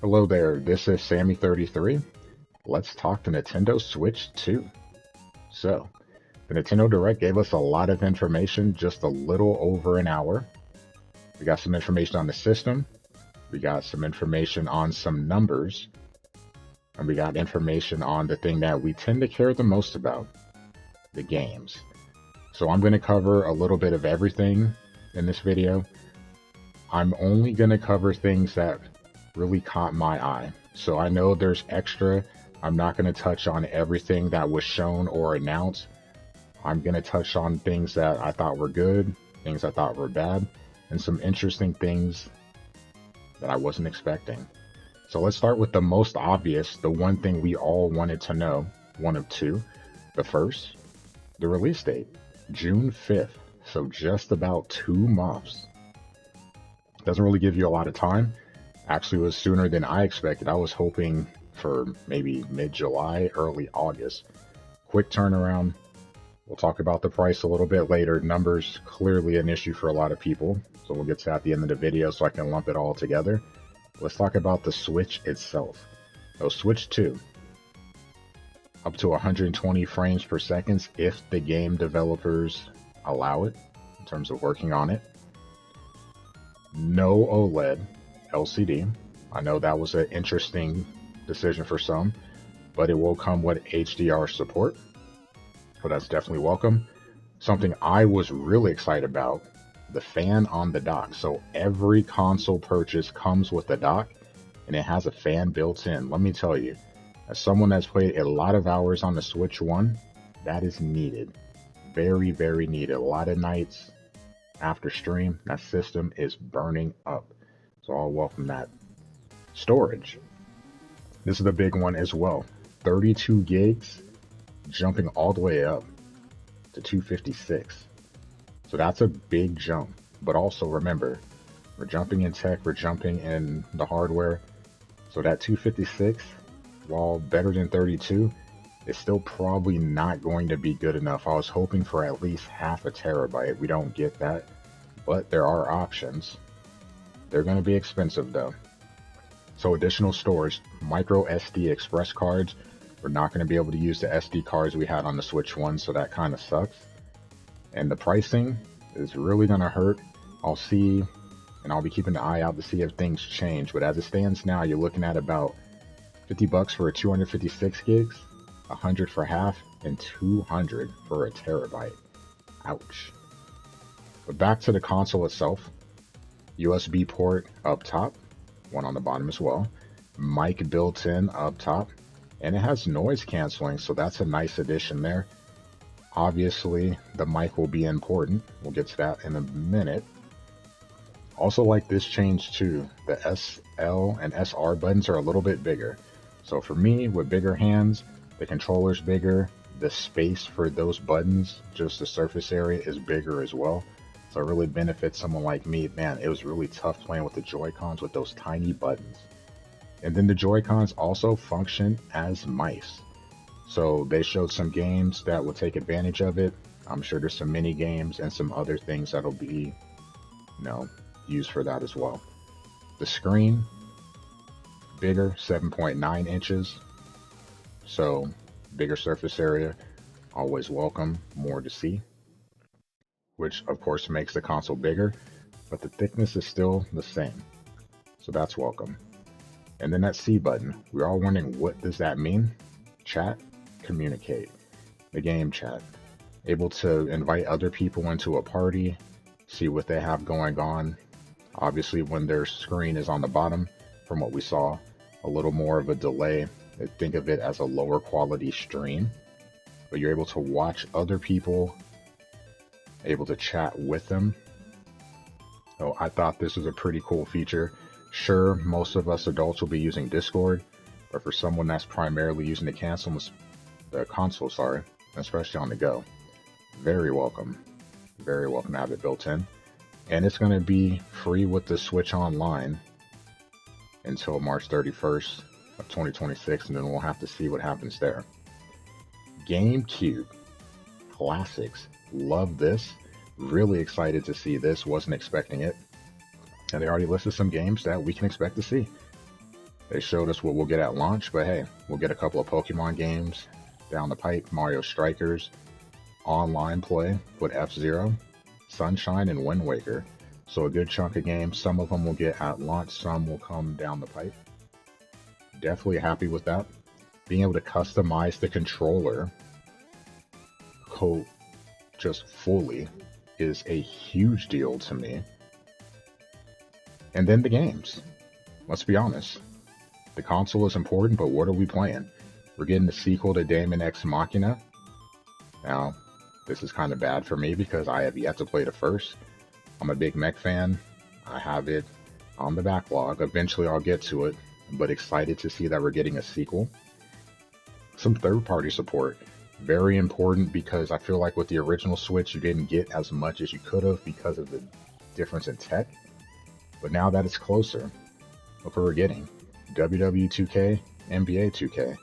Hello there, this is Sammy33. Let's talk the Nintendo Switch 2. So, the Nintendo Direct gave us a lot of information, just a little over an hour. We got some information on the system, we got some information on some numbers, and we got information on the thing that we tend to care the most about, the games. So I'm going to cover a little bit of everything in this video. I'm only going to cover things that really caught my eye. So I know there's extra. I'm not going to touch on everything that was shown or announced. I'm going to touch on things that I thought were good, things I thought were bad, and some interesting things that I wasn't expecting. So let's start with the most obvious, the one thing we all wanted to know, one of two. The first, the release date, June 5th. So just about 2 months. Doesn't really give you a lot of time. Actually, it was sooner than I expected. I was hoping for maybe mid-July, early August. Quick turnaround. We'll talk about the price a little bit later. Numbers clearly an issue for a lot of people, so we'll get to that at the end of the video so I can lump it all together. Let's talk about the Switch itself. So Switch 2, up to 120 frames per second if the game developers allow it in terms of working on it. No OLED LCD. I know that was an interesting decision for some, but it will come with HDR support, so that's definitely welcome. Something I was really excited about, the fan on the dock. So every console purchase comes with a dock, and it has a fan built in. Let me tell you, as someone that's played a lot of hours on the Switch 1, that is needed. Very, very needed. A lot of nights after stream, that system is burning up. So I'll welcome that. Storage. This is the big one as well. 32 gigs, jumping all the way up to 256. So that's a big jump. But also remember, we're jumping in tech, we're jumping in the hardware. So that 256, while better than 32, is still probably not going to be good enough. I was hoping for at least half a terabyte. We don't get that, but there are options. They're going to be expensive though. So additional storage, micro SD express cards. We're not going to be able to use the SD cards we had on the Switch 1, so that kind of sucks. And the pricing is really going to hurt. I'll see, and I'll be keeping an eye out to see if things change. But as it stands now, you're looking at about 50 bucks for a 256 gigs, 100 for half, and 200 for a terabyte. Ouch. But back to the console itself. USB port up top, one on the bottom as well. Mic built in up top, and it has noise canceling, so that's a nice addition there. Obviously, the mic will be important. We'll get to that in a minute. Also like this change too, the SL and SR buttons are a little bit bigger. So for me, with bigger hands, the controller's bigger, the space for those buttons, just the surface area, is bigger as well. So it really benefits someone like me. Man, it was really tough playing with the Joy-Cons with those tiny buttons. And then the Joy-Cons also function as mice. So they showed some games that will take advantage of it. I'm sure there's some mini games and some other things that'll be, used for that as well. The screen, bigger, 7.9 inches. So bigger surface area, always welcome, more to see. Which of course makes the console bigger, but the thickness is still the same. So that's welcome. And then that C button, we're all wondering, what does that mean? Chat, communicate. The game chat. Able to invite other people into a party, see what they have going on. Obviously when their screen is on the bottom, from what we saw, a little more of a delay. Think of it as a lower quality stream, but you're able to watch other people, able to chat with them. So I thought this was a pretty cool feature. Sure, most of us adults will be using Discord, but for someone that's primarily using the console, especially on the go, very welcome to have it built in. And it's going to be free with the Switch Online until March 31st of 2026, and then we'll have to see what happens there. GameCube classics, love this. Really excited to see this, wasn't expecting it. And they already listed some games that we can expect to see. They showed us what we'll get at launch, but hey, we'll get a couple of Pokemon games down the pipe, Mario Strikers, online play with F-Zero, Sunshine, and Wind Waker. So a good chunk of games. Some of them will get at launch, some will come down the pipe. Definitely happy with that. Being able to customize the controller just fully is a huge deal to me. And then the games. Let's be honest. The console is important, but what are we playing? We're getting the sequel to Daemon X Machina. Now, this is kind of bad for me because I have yet to play the first. I'm a big mech fan. I have it on the backlog. Eventually I'll get to it, but excited to see that we're getting a sequel. Some third-party support. Very important because I feel like with the original Switch, you didn't get as much as you could have because of the difference in tech. But now that it's closer, look what we're getting. WWE 2K, NBA 2K.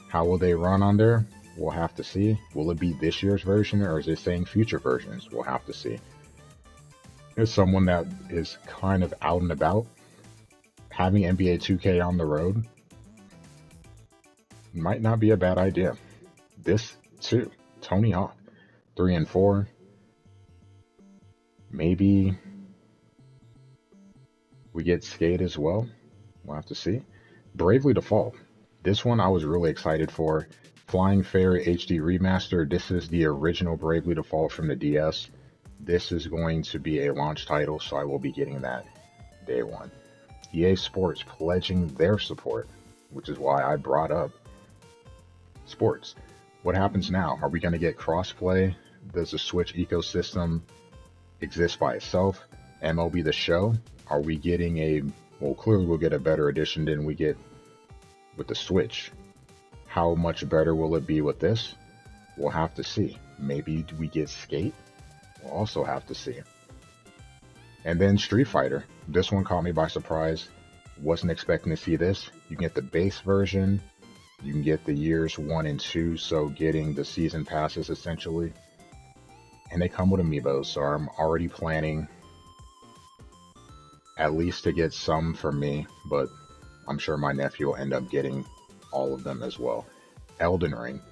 How will they run on there? We'll have to see. Will it be this year's version or is it saying future versions? We'll have to see. As someone that is kind of out and about, having NBA 2K on the road might not be a bad idea. This too, Tony Hawk, 3 and 4. Maybe we get Skate as well. We'll have to see. Bravely Default. This one I was really excited for. Flying Fairy HD Remaster. This is the original Bravely Default from the DS. This is going to be a launch title, so I will be getting that day one. EA Sports pledging their support, which is why I brought up sports. What happens now? Are we going to get crossplay? Does the Switch ecosystem exist by itself? MLB The Show? Are we getting well, clearly we'll get a better edition than we get with the Switch. How much better will it be with this? We'll have to see. Maybe we get Skate? We'll also have to see. And then Street Fighter. This one caught me by surprise. Wasn't expecting to see this. You can get the base version. You can get the years 1 and 2, so getting the season passes essentially. And they come with amiibos, so I'm already planning at least to get some for me, but I'm sure my nephew will end up getting all of them as well. Elden Ring.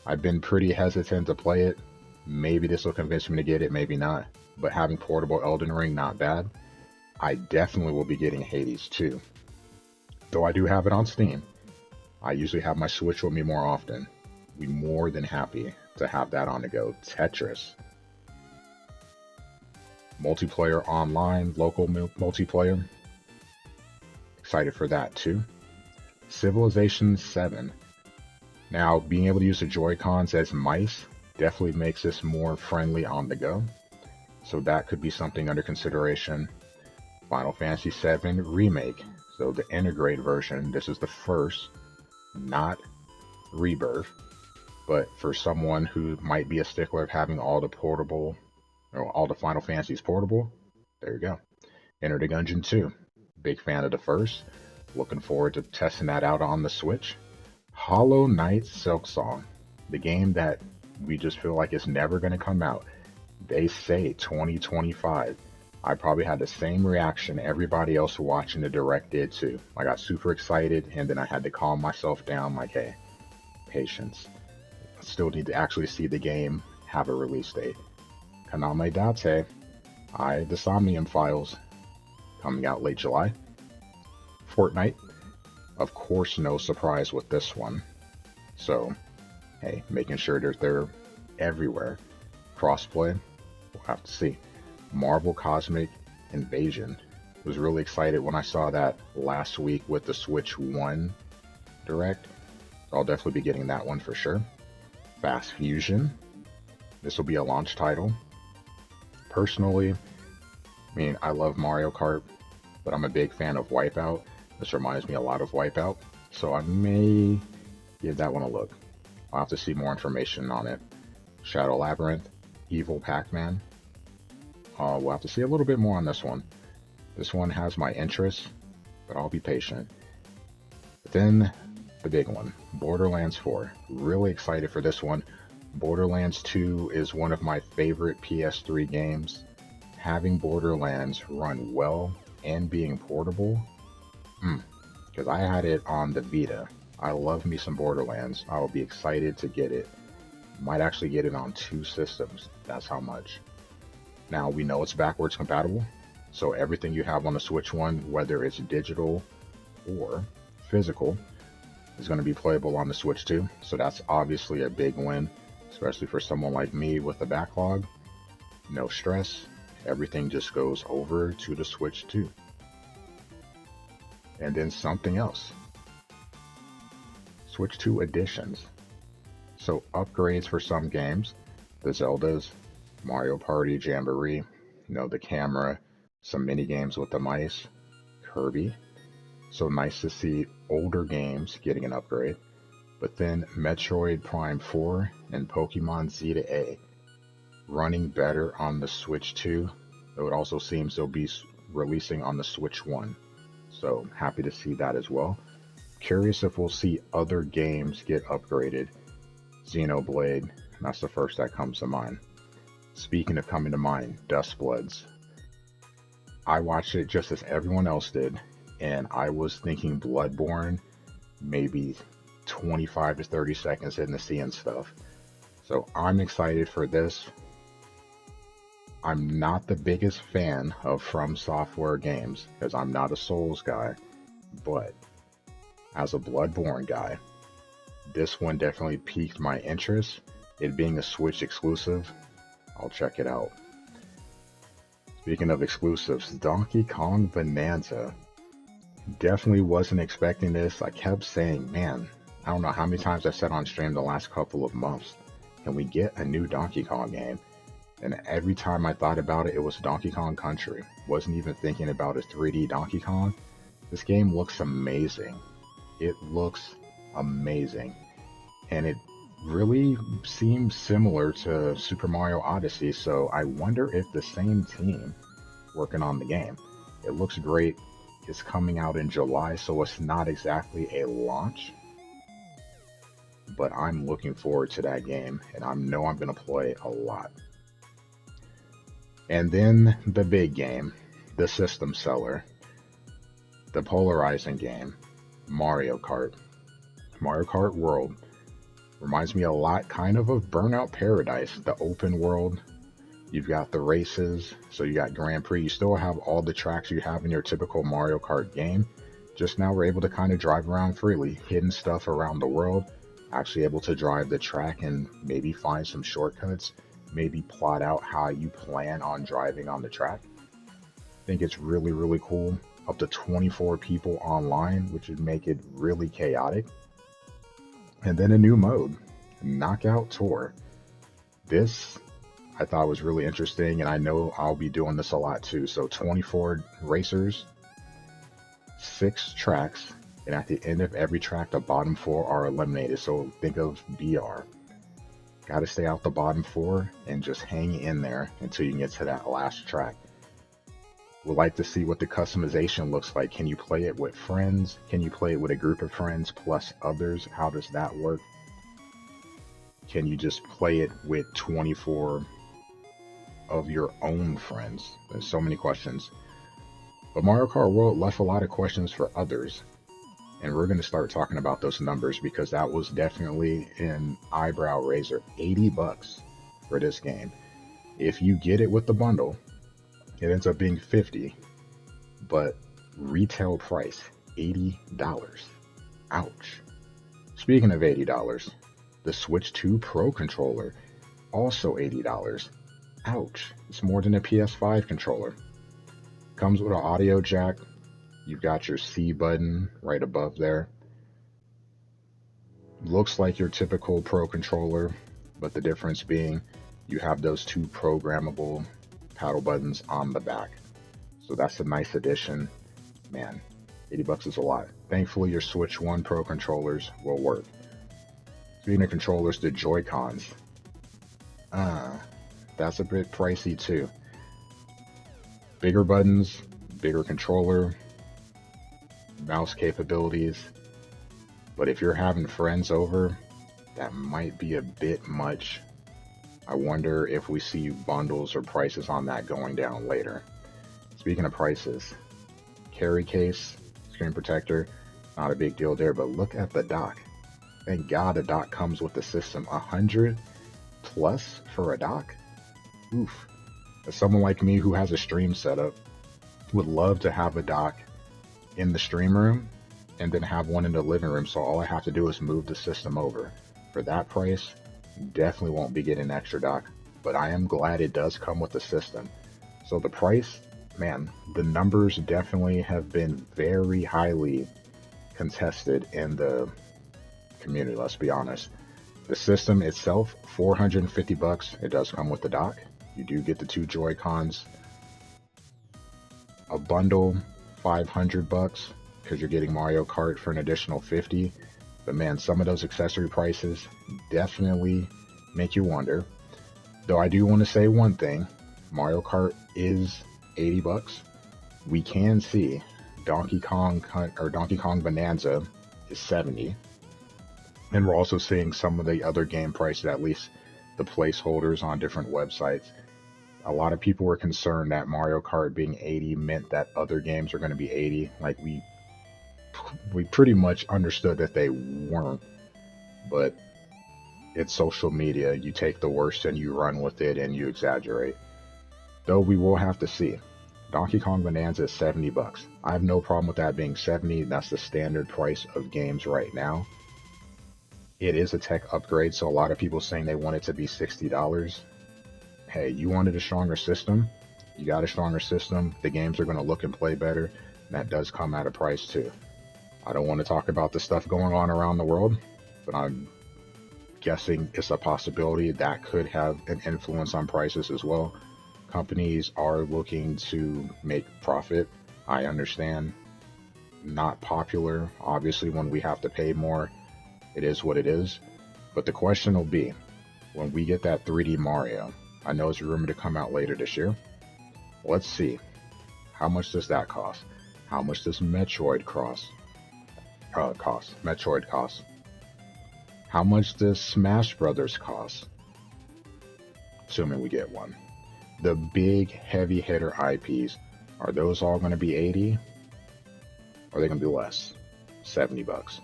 I've been pretty hesitant to play it. Maybe this will convince me to get it, maybe not. But having portable Elden Ring, not bad. I definitely will be getting Hades too. Though I do have it on Steam. I usually have my Switch with me more often. Be more than happy to have that on the go. Tetris. Multiplayer online, local multiplayer. Excited for that too. Civilization 7. Now, being able to use the Joy-Cons as mice definitely makes this more friendly on the go. So that could be something under consideration. Final Fantasy VII Remake. So the integrate version. This is the first, not Rebirth. But for someone who might be a stickler of having all the portable, or all the Final Fantasies portable, there you go. Enter the Gungeon 2. Big fan of the first. Looking forward to testing that out on the Switch. Hollow Knight Silksong. The game that we just feel like it's never going to come out. They say 2025. I probably had the same reaction everybody else watching the Direct did too. I got super excited and then I had to calm myself down like, hey, patience. I still need to actually see the game have a release date. Kaname Date, the Somnium Files, coming out late July. Fortnite, of course, no surprise with this one. So, hey, making sure that they're everywhere. Crossplay, we'll have to see. Marvel Cosmic Invasion. Was really excited when I saw that last week with the Switch 1 Direct. I'll definitely be getting that one for sure. Fast Fusion. This will be a launch title. Personally, I mean, I love Mario Kart, but I'm a big fan of Wipeout. This reminds me a lot of Wipeout, so I may give that one a look. I'll have to see more information on it. Shadow Labyrinth, Evil Pac-Man. We'll have to see a little bit more on this one. This one has my interest, but I'll be patient. But then, the big one, Borderlands 4. Really excited for this one. Borderlands 2 is one of my favorite PS3 games. Having Borderlands run well and being portable, because I had it on the Vita. I love me some Borderlands. I will be excited to get it. Might actually get it on 2 systems. That's how much. Now we know it's backwards compatible, so everything you have on the Switch One, whether it's digital or physical, is going to be playable on the Switch 2. So that's obviously a big win, especially for someone like me with a backlog. No stress. Everything just goes over to the Switch 2. And then something else. Switch 2 editions. So upgrades for some games, the Zeldas, Mario Party, Jamboree, the camera, some mini games with the mice, Kirby. So nice to see older games getting an upgrade. But then Metroid Prime 4 and Pokemon Zeta A running better on the Switch 2. Though it also seems they'll be releasing on the Switch 1. So happy to see that as well. Curious if we'll see other games get upgraded. Xenoblade, that's the first that comes to mind. Speaking of coming to mind, Dustbloods. I watched it just as everyone else did, and I was thinking Bloodborne, maybe 25 to 30 seconds in the seeing stuff. So I'm excited for this. I'm not the biggest fan of From Software games, because I'm not a Souls guy, but as a Bloodborne guy, this one definitely piqued my interest. It being a Switch exclusive, I'll check it out. Speaking of exclusives, Donkey Kong Bonanza. Definitely wasn't expecting this. I kept saying, man, I don't know how many times I've said on stream the last couple of months, can we get a new Donkey Kong game? And every time I thought about it, it was Donkey Kong Country. Wasn't even thinking about a 3D Donkey Kong. This game looks amazing. It looks amazing. And it really seems similar to Super Mario Odyssey, so I wonder if the same team working on the game. It looks great. It's coming out in July, so it's not exactly a launch, but I'm looking forward to that game, and I know I'm going to play a lot. And then the big game, the system seller, the polarizing game, Mario Kart. Mario Kart World reminds me a lot kind of Burnout Paradise, the open world. You've got the races, so you got Grand Prix. You still have all the tracks you have in your typical Mario Kart game. Just now we're able to kind of drive around freely, hidden stuff around the world, actually able to drive the track and maybe find some shortcuts, maybe plot out how you plan on driving on the track. I think it's really, really cool. Up to 24 people online, which would make it really chaotic. And then a new mode, Knockout Tour. This I thought was really interesting, and I know I'll be doing this a lot too. So 24 racers, 6 tracks, and at the end of every track, the bottom 4 are eliminated. So think of BR. Got to stay out the bottom 4 and just hang in there until you can get to that last track. Would like to see what the customization looks like. Can you play it with friends? Can you play it with a group of friends plus others? How does that work? Can you just play it with 24 of your own friends? There's so many questions. But Mario Kart World left a lot of questions for others. And we're going to start talking about those numbers because that was definitely an eyebrow raiser. $80 for this game. If you get it with the bundle, it ends up being $50, but retail price $80. Ouch. Speaking of $80, the Switch 2 Pro controller, also $80. Ouch. It's more than a PS5 controller. Comes with an audio jack. You've got your C button right above there. Looks like your typical Pro controller, but the difference being you have those 2 programmable paddle buttons on the back. So that's a nice addition. Man, $80 is a lot. Thankfully, your Switch 1 Pro controllers will work. Speaking of controllers, the Joy-Cons. That's a bit pricey too. Bigger buttons, bigger controller, mouse capabilities. But if you're having friends over, that might be a bit much. I wonder if we see bundles or prices on that going down later. Speaking of prices, carry case, screen protector, Not a big deal there, but look at the dock. Thank God the dock comes with the system. 100 plus for a dock? Oof. As someone like me who has a stream setup, would love to have a dock in the stream room and then have one in the living room, so all I have to do is move the system over. For that price, definitely won't be getting an extra dock, but I am glad it does come with the system. So the price, man, the numbers definitely have been very highly contested in the community, let's be honest. The system itself, $450. It does come with the dock. You do get the 2 Joy-Cons. A bundle, $500 because you're getting Mario Kart for an additional $50. But man, some of those accessory prices definitely make you wonder. Though I do want to say one thing, Mario Kart is $80. We can see Donkey Kong Bonanza is $70. And we're also seeing some of the other game prices, at least the placeholders on different websites. A lot of people were concerned that Mario Kart being $80 meant that other games are going to be $80. Like we pretty much understood that they weren't, but it's social media. You take the worst and you run with it and you exaggerate. Though we will have to see. Donkey Kong Bonanza is $70. I have no problem with that being $70. That's the standard price of games right now. It is a tech upgrade, so a lot of people saying they want it to be $60. Hey, you wanted a stronger system, you got a stronger system, the games are going to look and play better, and that does come at a price too. I don't want to talk about the stuff going on around the world, but I'm guessing it's a possibility that could have an influence on prices as well. Companies are looking to make profit. I understand, not popular, obviously, when we have to pay more, it is what it is. But the question will be, when we get that 3D Mario, I know it's rumored to come out later this year. Let's see. How much does that cost? How much does Metroid cost? How much does Smash Brothers cost? Assuming we get one. The big heavy hitter IPs, are those all going to be 80? Or are they going to be less? $70.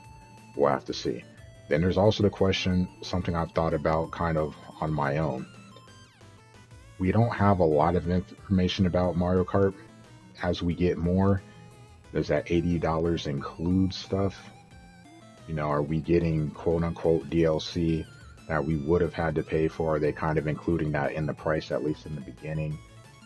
We'll have to see. Then there's also the question, something I've thought about kind of on my own. We don't have a lot of information about Mario Kart. As we get more, does that $80 include stuff? You know, are we getting quote-unquote DLC that we would have had to pay for? Are they kind of including that in the price, at least in the beginning,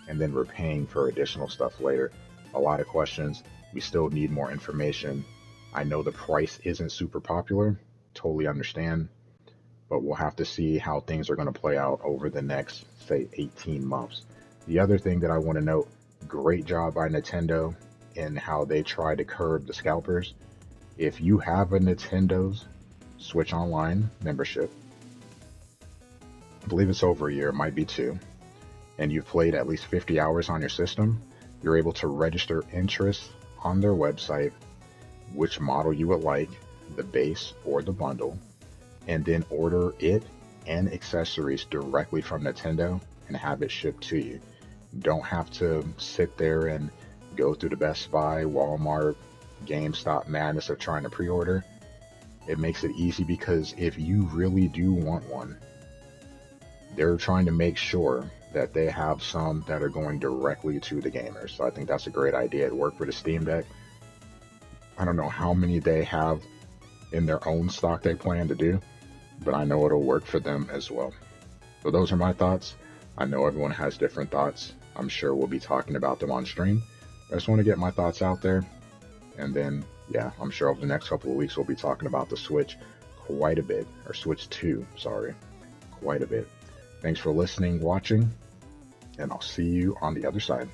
and then we're paying for additional stuff later? A lot of questions. We still need more information. I know the price isn't super popular, totally understand, but we'll have to see how things are going to play out over the next, say, 18 months. The other thing that I want to note, great job by Nintendo in how they try to curb the scalpers. If you have a Nintendo's Switch Online membership, I believe it's over a year, it might be 2, and you've played at least 50 hours on your system, you're able to register interest on their website, which model you would like, the base or the bundle, and then order it and accessories directly from Nintendo and have it shipped to you. You don't have to sit there and go through the Best Buy, Walmart, GameStop madness of trying to pre-order. It makes it easy because if you really do want one, they're trying to make sure that they have some that are going directly to the gamers. So I think that's a great idea. It worked for the Steam Deck. I don't know how many they have in their own stock they plan to do, but I know it'll work for them as well. So those are my thoughts. I know everyone has different thoughts. I'm sure we'll be talking about them on stream. I just want to get my thoughts out there. And then, yeah, I'm sure over the next couple of weeks we'll be talking about the Switch quite a bit. Or Switch 2, sorry. Quite a bit. Thanks for listening, watching, and I'll see you on the other side.